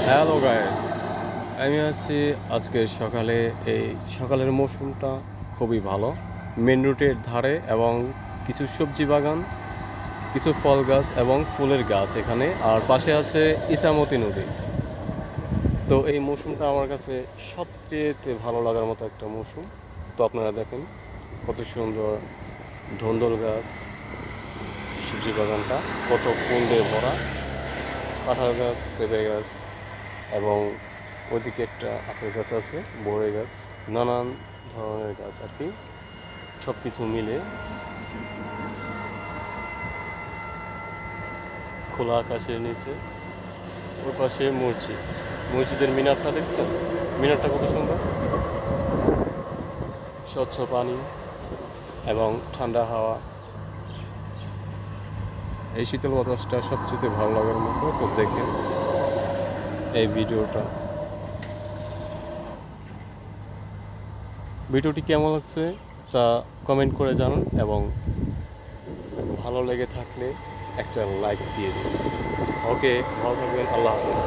Hello guys, আমি আছি আজকের সকালে। এই সকালের মৌসুমটা খুবই ভালো। মেন রুটের ধারে এবং কিছু সবজি বাগান, কিছু ফল গাছ এবং ফুলের গাছ এখানে, আর পাশে আছে ইছামতি নদী। তো এই মৌসুমটা আমার কাছে সবচেয়ে ভালো লাগার মতো একটা মৌসুম। তো আপনারা দেখেন কত সুন্দর ধন্দল গাছ, সবজি বাগানটা কত ফুল দিয়ে ভরা, কাঁঠাল গাছ, পেঁপে গাছ এবং ওইদিকে একটা আপেল গাছ আছে, বড়ই গাছ, নানান ধরনের গাছ আর কি, সব কিছু মিলে খোলা আকাশের নিচে। ওর পাশে মসজিদ, মসজিদের মিনারটা দেখছেন? মিনারটা কত সুন্দর, স্বচ্ছ পানি এবং ঠান্ডা হাওয়া। এই শীতল বাতাসটা সবচেয়ে ভালো লাগার মতো। তো দেখেন এই ভিডিওটি কেমন লাগছে তা কমেন্ট করে জানান, এবং ভালো লেগে থাকলে একটা লাইক দিয়ে দিন। ওকে, ভালো থাকবেন, আল্লাহ হাফেজ।